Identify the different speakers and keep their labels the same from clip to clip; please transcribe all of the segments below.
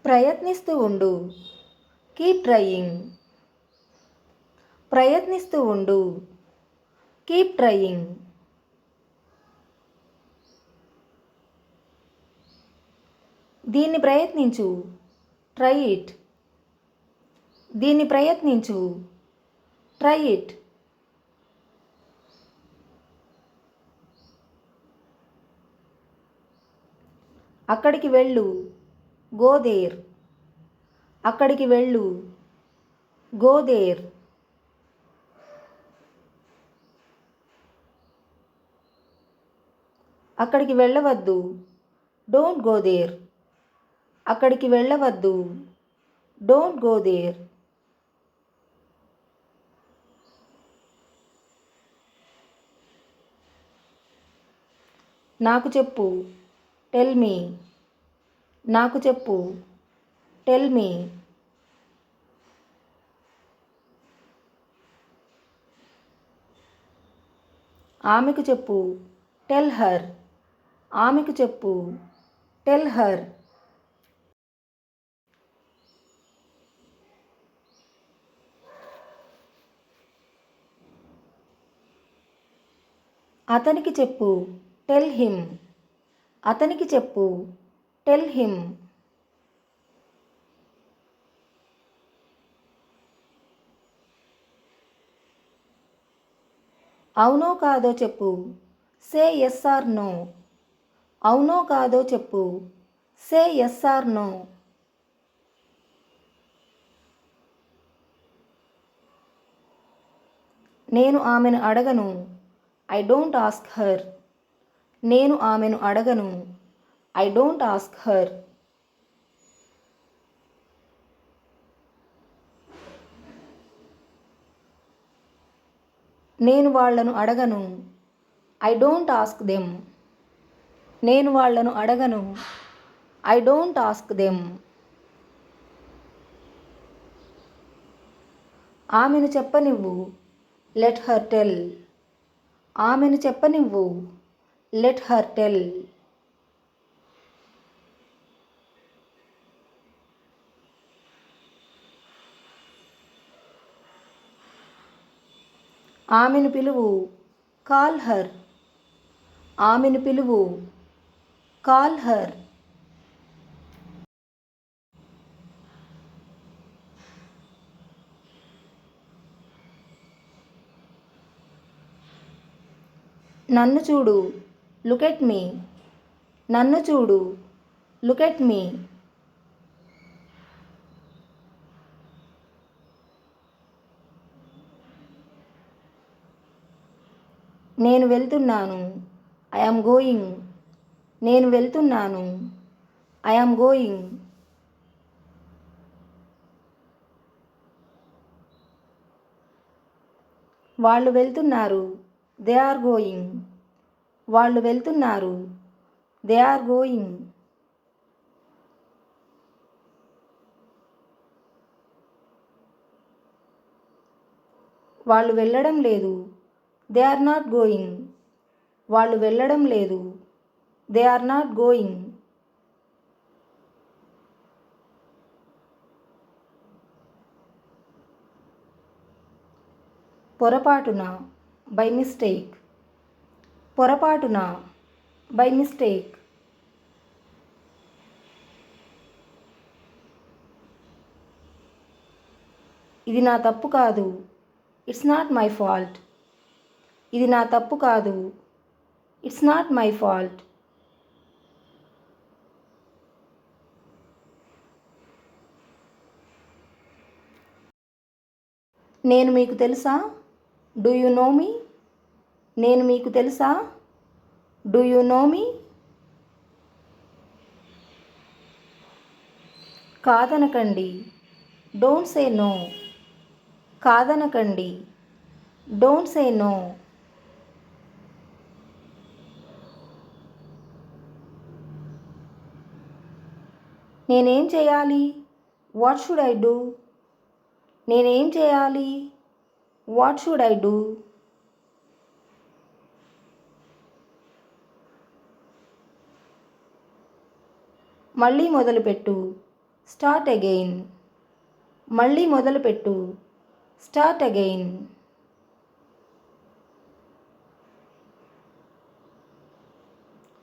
Speaker 1: ప్రయత్నిస్తూ ఉండు. Keep trying. ప్రయత్నిస్తూ ఉండు. Keep trying. దీన్ని ప్రయత్నించు. Try it. దీన్ని ప్రయత్నించు. Try it. అక్కడికి వెళ్ళు. Go there. అక్కడికి వెళ్ళు. Go there. అక్కడికి వెళ్ళవద్దు. Don't go there. అక్కడికి వెళ్ళవద్దు. Don't go there. నాకు చెప్పు. Tell me. నాకు చెప్పు. Tell me. ఆమెకు చెప్పు. Tell her. ఆమెకు చెప్పు. Tell her. అతనికి చెప్పు. Tell him. అతనికి చెప్పు. Tell him. అవునో కాదో చెప్పు. Say yes or no. అవునో కాదో చెప్పు. Say yes or no. నేను ఆమెను అడగను. I don't ask her. నేను ఆమెను అడగను. I don't ask her. నేను వాళ్ళను అడగను. I don't ask them. నేను వాళ్ళను అడగను. I don't ask them. ఆమెను చెప్పనివ్వు. Let her tell. ఆమెను చెప్పనివ్వు. Let her tell. ఆమెను పిలువు. Call her. ఆమెను పిలువు. Call her. నన్ను చూడు. Look at me. నన్ను చూడు. Look at me. నేను వెళ్తున్నాను. I am going. నేను వెళ్తున్నాను. I am going. వాళ్ళు వెళ్తున్నారు. They are going. వాళ్ళు వెళ్తున్నారు. They are going. వాళ్ళు వెళ్ళడం లేదు. They are not going. వాళ్ళు వెళ్ళడం లేదు. They are not going. పొరపాటున. By mistake. పొరపాటున. By mistake. ఇది నా తప్పు కాదు. It's not my fault. ఇది నా తప్పు కాదు. It's not my fault. నేను మీకు తెలుసా? Do you know me? నేను మీకు తెలుసా? Do you know me? కాదనకండి. Don't say no. కాదనకండి. Don't say no. నేనేం చేయాలి? What should I do? నేనేం చేయాలి? What should I do? మళ్ళీ మొదలుపెట్టు. Start again. మళ్ళీ మొదలుపెట్టు. Start again.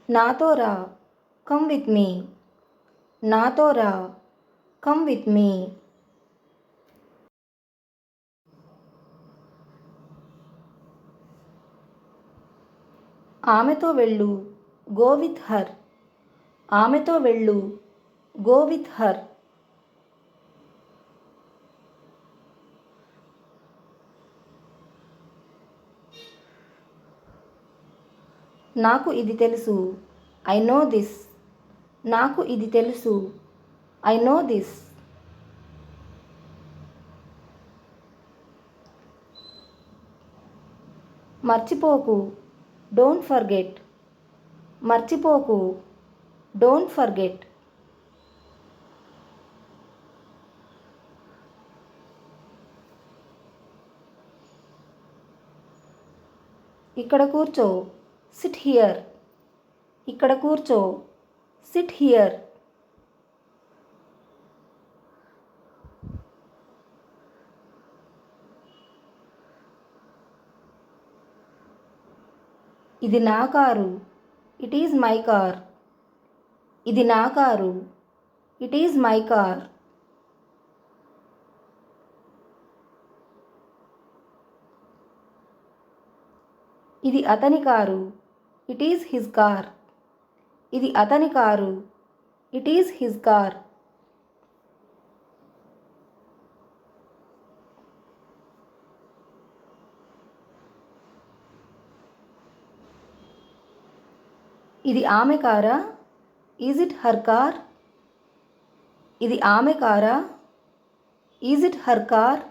Speaker 1: నాతో రా. Come with me. నాతో రా. Come with me. ఆమెతో వెళ్ళు. Go with her. ఆమెతో వెళ్ళు. Go with her. నాకు ఇది తెలుసు. I know this. నాకు ఇది తెలుసు. I know this. మర్చిపోకు. Don't forget. మర్చిపోకు. Don't forget. ఇక్కడ కూర్చో. Sit here. ఇక్కడ కూర్చో. Sit here. ఇది నా car. It is my car. ఇది నా car. It is my car. ఇది అతని car. It is his car. ఇది అతని car. It is his car. ఇది ఆమె కారా? Is it her car? ఇది ఆమె కారా? Is it her car?